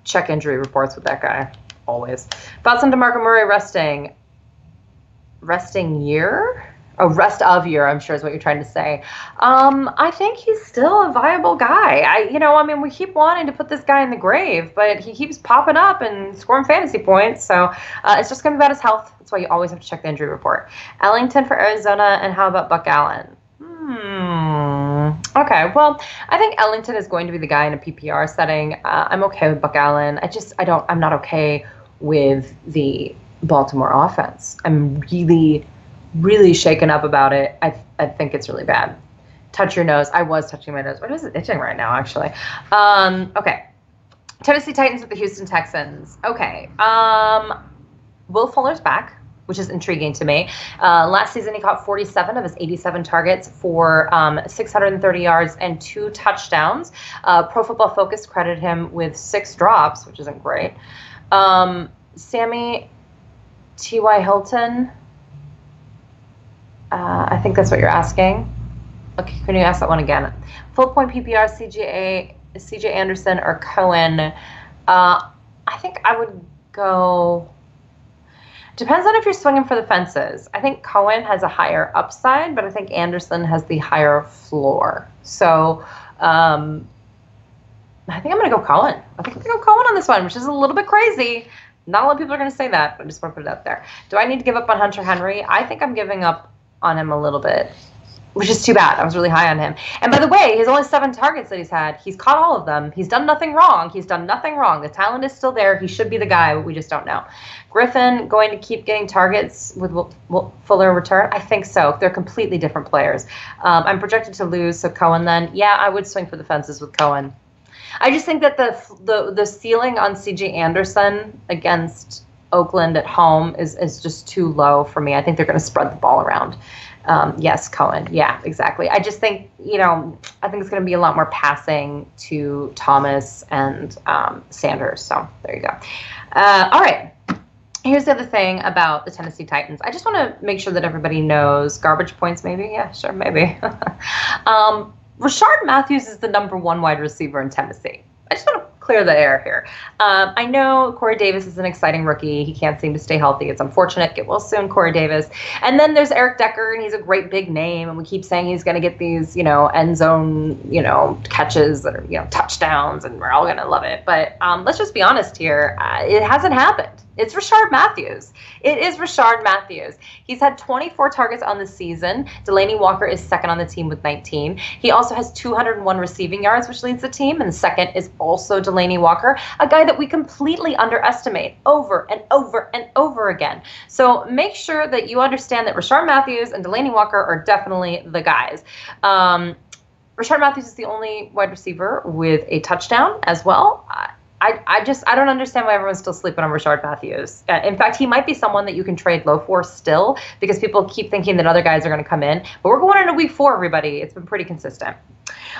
check injury reports with that guy, always. Thoughts on DeMarco Murray resting year? Oh, rest of year, I'm sure is what you're trying to say. I think he's still a viable guy. We keep wanting to put this guy in the grave, but he keeps popping up and scoring fantasy points. So it's just going to be about his health. That's why you always have to check the injury report. Ellington for Arizona, and how about Buck Allen? Okay, well, I think Ellington is going to be the guy in a PPR setting. I'm okay with Buck Allen. I'm not okay with the Baltimore offense. I'm really shaken up about it. I think it's really bad. Touch your nose. I was touching my nose. What is it itching right now, actually? Okay. Tennessee Titans with the Houston Texans. Okay. Will Fuller's back, which is intriguing to me. Last season, he caught 47 of his 87 targets for 630 yards and 2 touchdowns. Pro Football Focus credited him with 6 drops, which isn't great. Sammy T.Y. Hilton. I think that's what you're asking. Okay, can you ask that one again? Full point PPR, CJ Anderson or Cohen. I think I would go. Depends on if you're swinging for the fences. I think Cohen has a higher upside, but I think Anderson has the higher floor. So I think I'm going to go Cohen. I think I'm going to go Cohen on this one, which is a little bit crazy. Not a lot of people are going to say that, but I just want to put it out there. Do I need to give up on Hunter Henry? I think I'm giving up on him a little bit, which is too bad. I was really high on him. And by the way, his only 7 targets that he's had, he's caught all of them. He's done nothing wrong. The talent is still there. He should be the guy, but we just don't know. Griffin going to keep getting targets with Fuller return? I think so. They're completely different players. I'm projected to lose, so Cohen then. Yeah, I would swing for the fences with Cohen. I just think that the ceiling on C.J. Anderson against Oakland at home is just too low for me. I think they're going to spread the ball around. Yes, Cohen. Yeah, exactly. I just think, I think it's going to be a lot more passing to Thomas and Sanders. So there you go. All right. Here's the other thing about the Tennessee Titans. I just want to make sure that everybody knows garbage points, maybe. Yeah, sure, maybe. Rashard Matthews is the #1 wide receiver in Tennessee. I just want to clear the air here. I know Corey Davis is an exciting rookie. He can't seem to stay healthy. It's unfortunate. Get well soon, Corey Davis. And then there's Eric Decker, and he's a great big name. And we keep saying he's going to get these, end zone, catches that are, touchdowns, and we're all going to love it. But let's just be honest here. It hasn't happened. It's Rashard Matthews. It is Rashard Matthews. He's had 24 targets on the season. Delaney Walker is second on the team with 19. He also has 201 receiving yards, which leads the team. And the second is also Delaney Walker, a guy that we completely underestimate over and over and over again. So make sure that you understand that Rashard Matthews and Delaney Walker are definitely the guys. Rashard Matthews is the only wide receiver with a touchdown as well. I don't understand why everyone's still sleeping on Rashard Matthews. In fact, he might be someone that you can trade low for still, because people keep thinking that other guys are going to come in. But we're going into week 4, everybody. It's been pretty consistent.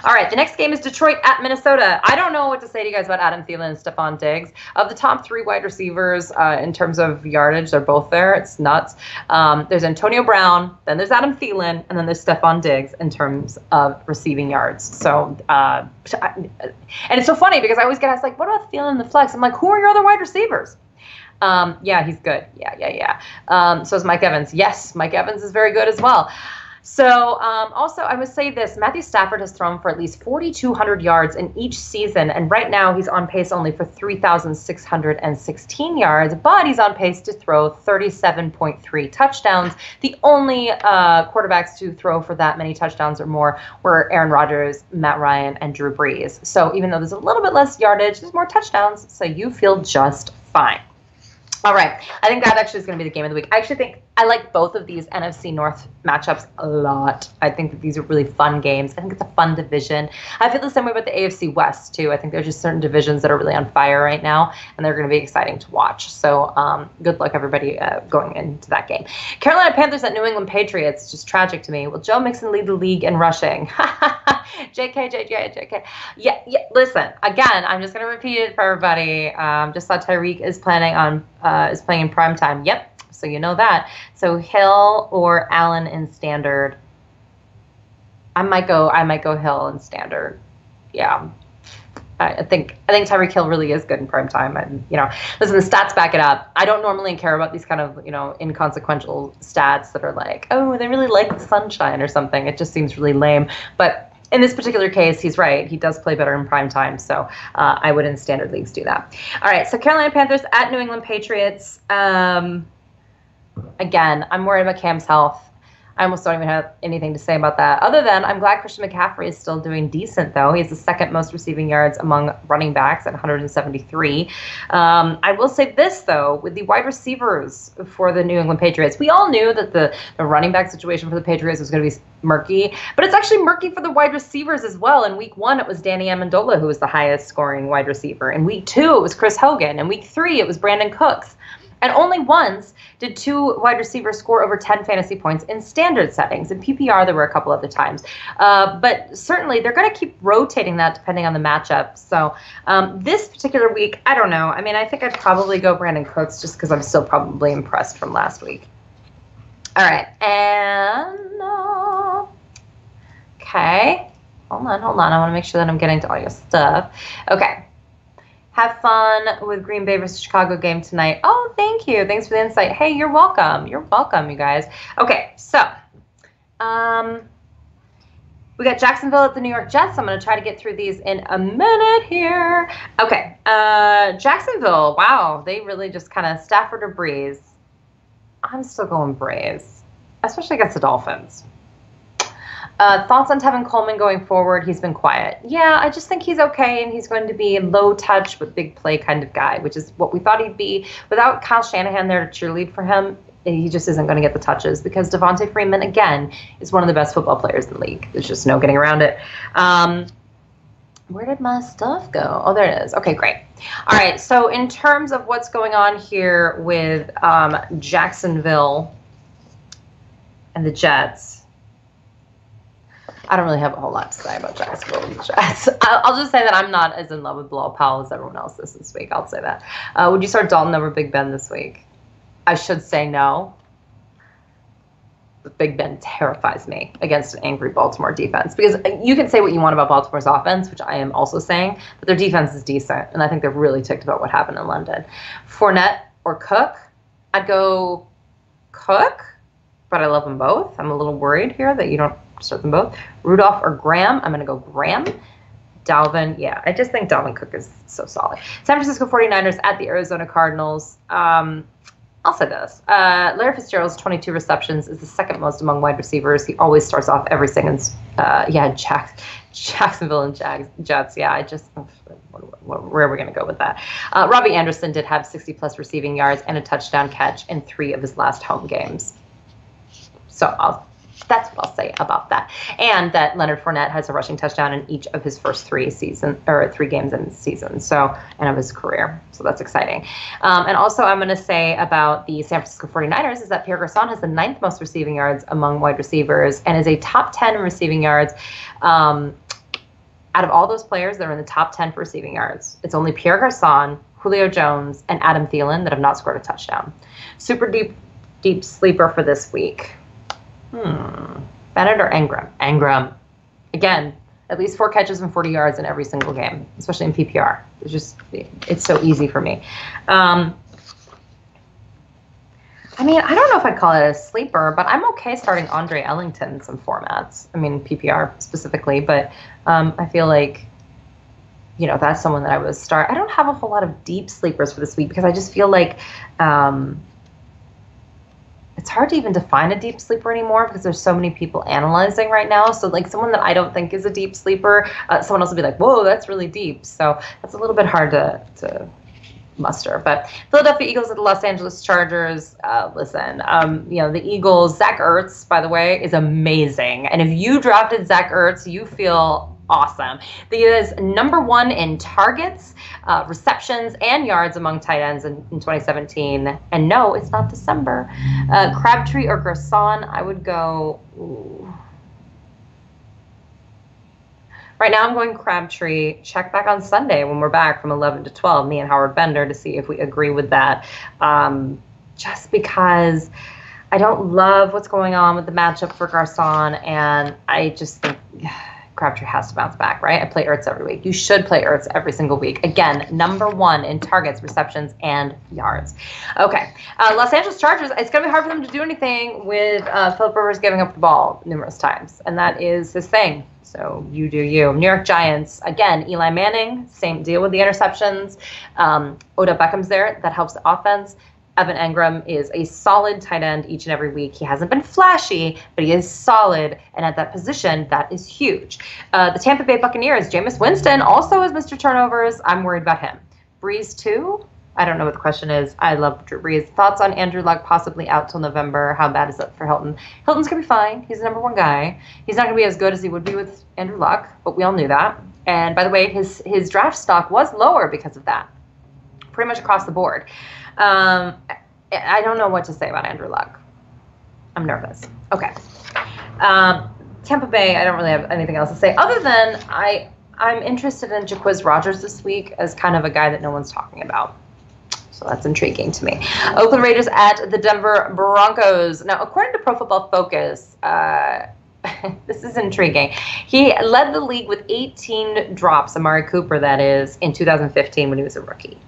All right, the next game is Detroit at Minnesota. I don't know what to say to you guys about Adam Thielen and Stephon Diggs. Of the top 3 wide receivers in terms of yardage, they're both there. It's nuts. There's Antonio Brown, then there's Adam Thielen, and then there's Stephon Diggs in terms of receiving yards. So, and it's so funny because I always get asked, like, what about Thielen in the flex? I'm like, who are your other wide receivers? Yeah, he's good. Yeah. So is Mike Evans. Yes, Mike Evans is very good as well. So also, I would say this, Matthew Stafford has thrown for at least 4,200 yards in each season. And right now he's on pace only for 3,616 yards, but he's on pace to throw 37.3 touchdowns. The only quarterbacks to throw for that many touchdowns or more were Aaron Rodgers, Matt Ryan, and Drew Brees. So even though there's a little bit less yardage, there's more touchdowns. So you feel just fine. All right. I think that actually is going to be the game of the week. I actually think I like both of these NFC North matchups a lot. I think that these are really fun games. I think it's a fun division. I feel the same way about the AFC West, too. I think there's just certain divisions that are really on fire right now, and they're going to be exciting to watch. So good luck, everybody, going into that game. Carolina Panthers at New England Patriots. Just tragic to me. Will Joe Mixon lead the league in rushing? JK. Yeah. Listen, again, I'm just going to repeat it for everybody. Just saw Tyreek is playing in prime time. Yep. So you know that. So Hill or Allen in standard. I might go Hill in standard. Yeah. I think Tyreek Hill really is good in prime time. And listen, the stats back it up. I don't normally care about these kind of inconsequential stats that are like, oh, they really like the sunshine or something. It just seems really lame. But in this particular case, he's right. He does play better in prime time, so I would in standard leagues do that. All right, so Carolina Panthers at New England Patriots. Again, I'm worried about Cam's health. I almost don't even have anything to say about that, other than I'm glad Christian McCaffrey is still doing decent, though. He has the second most receiving yards among running backs at 173. I will say this, though, with the wide receivers for the New England Patriots, we all knew that the running back situation for the Patriots was going to be murky, but it's actually murky for the wide receivers as well. In week 1, it was Danny Amendola who was the highest scoring wide receiver. In week 2, it was Chris Hogan. In week 3, it was Brandon Cooks. And only once did 2 wide receivers score over 10 fantasy points in standard settings. In PPR, there were a couple other times. But certainly, they're going to keep rotating that depending on the matchup. So this particular week, I don't know. I mean, I think I'd probably go Brandon Cooks just because I'm still probably impressed from last week. All right. And, okay. Hold on. I want to make sure that I'm getting to all your stuff. Okay. Have fun with Green Bay versus Chicago game tonight. Oh, thank you. Thanks for the insight. Hey, you're welcome. You're welcome, you guys. Okay, so we got Jacksonville at the New York Jets. I'm going to try to get through these in a minute here. Okay, Jacksonville. Wow, they really just kind of Stafford or Breeze. I'm still going Breeze, especially against the Dolphins. Thoughts on Tevin Coleman going forward? He's been quiet. Yeah, I just think he's okay, and he's going to be a low touch but big play kind of guy, which is what we thought he'd be. Without Kyle Shanahan there to cheerlead for him, he just isn't going to get the touches because Devontae Freeman, again, is one of the best football players in the league. There's just no getting around it. Where did my stuff go? Oh, there it is. Okay, great. All right, so in terms of what's going on here with Jacksonville and the Jets, I don't really have a whole lot to say about Jacksonville and the Jets. I'll just say that I'm not as in love with Bilal Powell as everyone else is this week. I'll say that. Would you start Dalton over Big Ben this week? I should say no. But Big Ben terrifies me against an angry Baltimore defense. Because you can say what you want about Baltimore's offense, which I am also saying, but their defense is decent. And I think they're really ticked about what happened in London. Fournette or Cook? I'd go Cook, but I love them both. I'm a little worried here that you don't start them both. Rudolph or Graham? I'm going to go Graham. Dalvin, yeah, I just think Dalvin Cook is so solid. San Francisco 49ers at the Arizona Cardinals. I'll say this. Larry Fitzgerald's 22 receptions is the second most among wide receivers. He always starts off every second. Jacksonville and Jets. Yeah, where are we going to go with that? Robbie Anderson did have 60-plus receiving yards and a touchdown catch in 3 of his last home games. So that's what I'll say about that. And that Leonard Fournette has a rushing touchdown in each of his first 3 games in the season, and of his career. So that's exciting. And also I'm going to say about the San Francisco 49ers is that Pierre Garçon has the 9th most receiving yards among wide receivers and is a top 10 in receiving yards. Out of all those players that are in the top 10 for receiving yards, it's only Pierre Garçon, Julio Jones, and Adam Thielen that have not scored a touchdown. Super deep sleeper for this week. Bennett or Engram? Engram. Again, at least 4 catches and 40 yards in every single game, especially in PPR. It's so easy for me. I mean, I don't know if I'd call it a sleeper, but I'm okay starting Andre Ellington in some formats. I mean, PPR specifically, but I feel like, that's someone that I would start. I don't have a whole lot of deep sleepers for this week because I just feel like it's hard to even define a deep sleeper anymore because there's so many people analyzing right now. So like someone that I don't think is a deep sleeper, someone else will be like, whoa, that's really deep. So that's a little bit hard to muster. But Philadelphia Eagles at the Los Angeles Chargers, listen, the Eagles, Zach Ertz, by the way, is amazing. And if you drafted Zach Ertz, you feel awesome. He is number 1 in targets, receptions, and yards among tight ends in 2017. And no, it's not December. Crabtree or Garcon, I would go... Ooh. Right now I'm going Crabtree. Check back on Sunday when we're back from 11 to 12, me and Howard Bender, to see if we agree with that. Just because I don't love what's going on with the matchup for Garcon, and I just think Crabtree has to bounce back, right? I play Ertz every week. You should play Ertz every single week. Again, number 1 in targets, receptions, and yards. Okay, Los Angeles Chargers, it's going to be hard for them to do anything with Philip Rivers giving up the ball numerous times, and that is his thing. So you do you. New York Giants, again, Eli Manning, same deal with the interceptions. Odell Beckham's there. That helps the offense. Evan Engram is a solid tight end each and every week. He hasn't been flashy, but he is solid. And at that position, that is huge. The Tampa Bay Buccaneers, Jameis Winston also is Mr. Turnovers. I'm worried about him. Breeze too? I don't know what the question is. I love Drew Brees. Thoughts on Andrew Luck possibly out till November? How bad is it for Hilton? Hilton's going to be fine. He's the number 1 guy. He's not going to be as good as he would be with Andrew Luck, but we all knew that. And by the way, his draft stock was lower because of that, pretty much across the board. I don't know what to say about Andrew Luck. I'm nervous. Okay. Tampa Bay, I don't really have anything else to say other than I'm interested in Jacquizz Rodgers this week as kind of a guy that no one's talking about. So that's intriguing to me. Oakland Raiders at the Denver Broncos. Now, according to Pro Football Focus, this is intriguing. He led the league with 18 drops, Amari Cooper, that is, in 2015 when he was a rookie.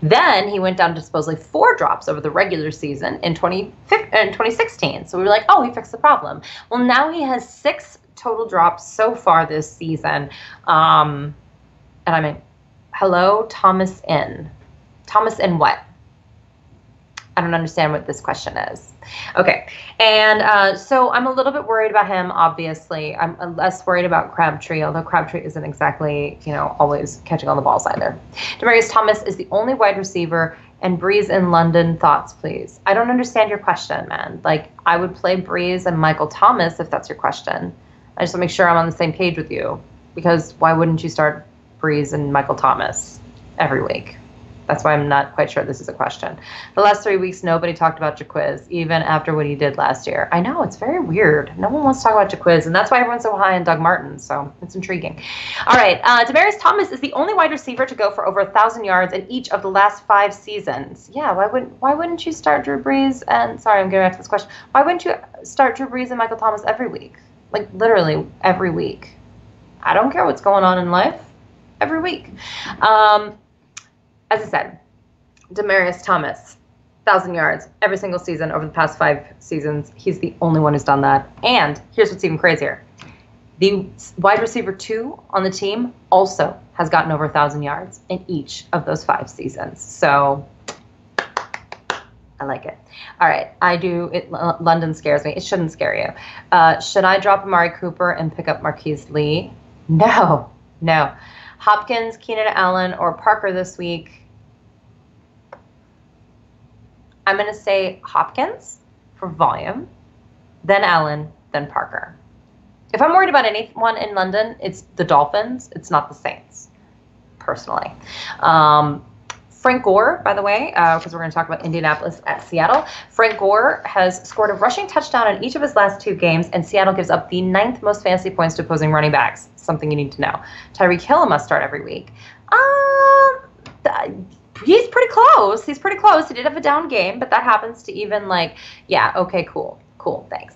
Then he went down to supposedly 4 drops over the regular season in 2016. So we were like, oh, he fixed the problem. Well, now he has 6 total drops so far this season. And I mean, hello, Thomas in. Thomas in what? I don't understand what this question is. Okay, and so I'm a little bit worried about him, obviously. I'm less worried about Crabtree, although Crabtree isn't exactly, always catching all the balls either. Demaryius Thomas is the only wide receiver, and Breeze in London. Thoughts, please? I don't understand your question, man. Like, I would play Breeze and Michael Thomas if that's your question. I just want to make sure I'm on the same page with you, because why wouldn't you start Breeze and Michael Thomas every week? That's why I'm not quite sure this is a question. The last 3 weeks, nobody talked about Jacquizz, even after what he did last year. I know, it's very weird. No one wants to talk about Jacquizz, and that's why everyone's so high on Doug Martin, so it's intriguing. All right, Demaryius Thomas is the only wide receiver to go for over 1,000 yards in each of the last 5 seasons. Yeah, why wouldn't you start Drew Brees and, sorry, I'm getting back to this question. Why wouldn't you start Drew Brees and Michael Thomas every week? Like, literally every week. I don't care what's going on in life. Every week. As I said, Demaryius Thomas, 1,000 yards every single season over the past 5 seasons. He's the only one who's done that. And here's what's even crazier. The wide receiver 2 on the team also has gotten over 1,000 yards in each of those 5 seasons. So I like it. All right, London scares me. It shouldn't scare you. Should I drop Amari Cooper and pick up Marquise Lee? No. Hopkins, Keenan Allen, or Parker this week? I'm going to say Hopkins for volume, then Allen, then Parker. If I'm worried about anyone in London, it's the Dolphins. It's not the Saints, personally. Frank Gore, by the way, because we're going to talk about Indianapolis at Seattle. Frank Gore has scored a rushing touchdown in each of his last 2 games, and Seattle gives up the 9th most fantasy points to opposing running backs. Something you need to know. Tyreek Hill must start every week. He's pretty close. He did have a down game, but that happens to even okay, cool, thanks.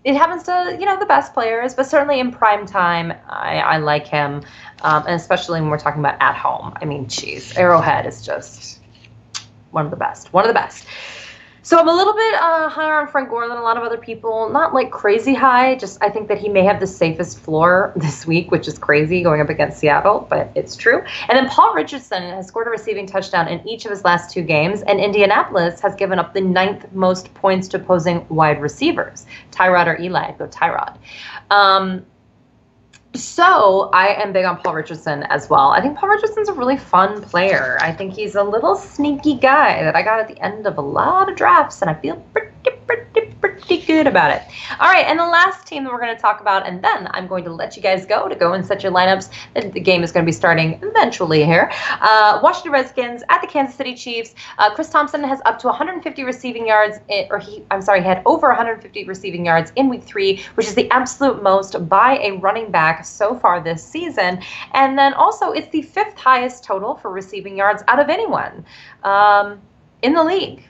It happens to, the best players, but certainly in prime time, I like him, and especially when we're talking about at home. I mean, geez, Arrowhead is just one of the best. So I'm a little bit higher on Frank Gore than a lot of other people. Not like crazy high, just I think that he may have the safest floor this week, which is crazy going up against Seattle, but it's true. And then Paul Richardson has scored a receiving touchdown in each of his last 2 games, and Indianapolis has given up the 9th most points to opposing wide receivers. Tyrod or Eli? Go Tyrod. So I am big on Paul Richardson as well. I think Paul Richardson's a really fun player. I think he's a little sneaky guy that I got at the end of a lot of drafts, and I feel pretty good about it. All right, and the last team that we're going to talk about, and then I'm going to let you guys go and set your lineups. The game is going to be starting eventually here. Washington Redskins at the Kansas City Chiefs. Chris Thompson has up to 150 receiving yards, he had over 150 receiving yards in week 3, which is the absolute most by a running back so far this season. And then also it's the 5th highest total for receiving yards out of anyone in the league.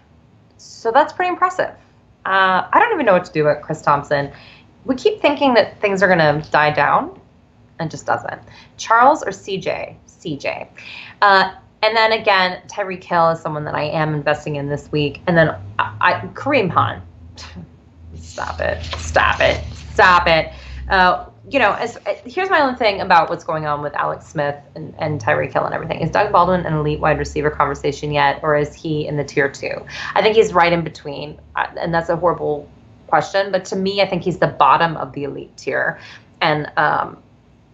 So that's pretty impressive. I don't even know what to do with Chris Thompson. We keep thinking that things are going to die down, and just doesn't. Charles or CJ? CJ. And then again, Tyreek Hill is someone that I am investing in this week. And then Kareem Hunt. Stop it. Here's my own thing about what's going on with Alex Smith and Tyreek Hill and everything. Is Doug Baldwin an elite wide receiver conversation yet, or is he in the tier 2? I think he's right in between, and that's a horrible question. But to me, I think he's the bottom of the elite tier, and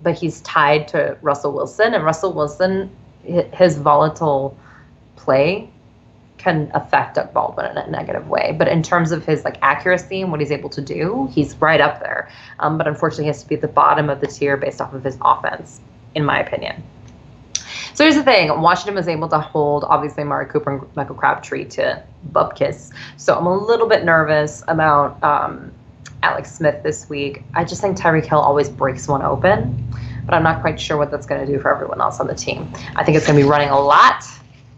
but he's tied to Russell Wilson, and Russell Wilson, his volatile play can affect Doug Baldwin in a negative way. But in terms of his accuracy and what he's able to do, he's right up there. But unfortunately, he has to be at the bottom of the tier based off of his offense, in my opinion. So here's the thing. Washington was able to hold, obviously, Amari Cooper and Michael Crabtree to bupkis. So I'm a little bit nervous about Alex Smith this week. I just think Tyreek Hill always breaks one open, but I'm not quite sure what that's going to do for everyone else on the team. I think it's going to be running a lot.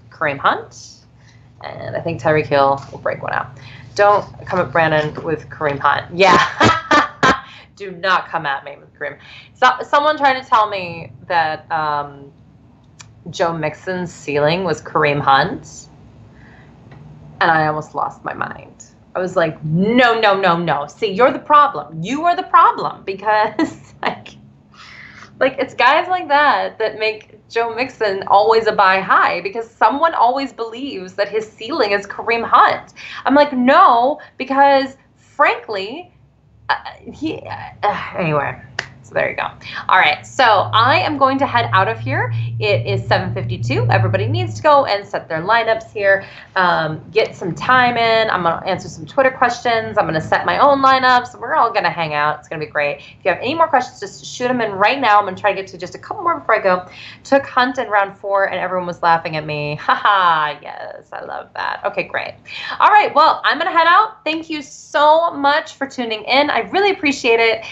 Kareem Hunt. And I think Tyreek Hill will break one out. Don't come at Brandon with Kareem Hunt. Yeah. Do not come at me with Kareem. Someone tried to tell me that Joe Mixon's ceiling was Kareem Hunt. And I almost lost my mind. I was like, no. See, you're the problem. You are the problem. Because, it's guys like that make Joe Mixon always a buy high, because someone always believes that his ceiling is Kareem Hunt. I'm like, no, because frankly, anyway. So there you go. All right, so I am going to head out of here. It is 7:52. Everybody needs to go and set their lineups here, get some time in. I'm going to answer some Twitter questions. I'm going to set my own lineups. We're all going to hang out. It's going to be great. If you have any more questions, just shoot them in right now. I'm going to try to get to just a couple more before I go. Took Hunt in round 4, and everyone was laughing at me. Haha, yes, I love that. Okay, great. All right, well, I'm going to head out. Thank you so much for tuning in. I really appreciate it.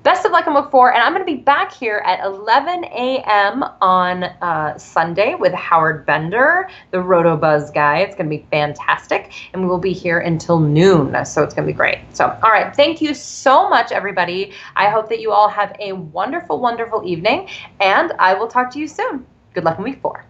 Best of luck in week 4. And I'm going to be back here at 11 a.m. on Sunday with Howard Bender, the RotoBuzz guy. It's going to be fantastic. And we will be here until noon. So it's going to be great. So, all right. Thank you so much, everybody. I hope that you all have a wonderful, wonderful evening. And I will talk to you soon. Good luck in week 4.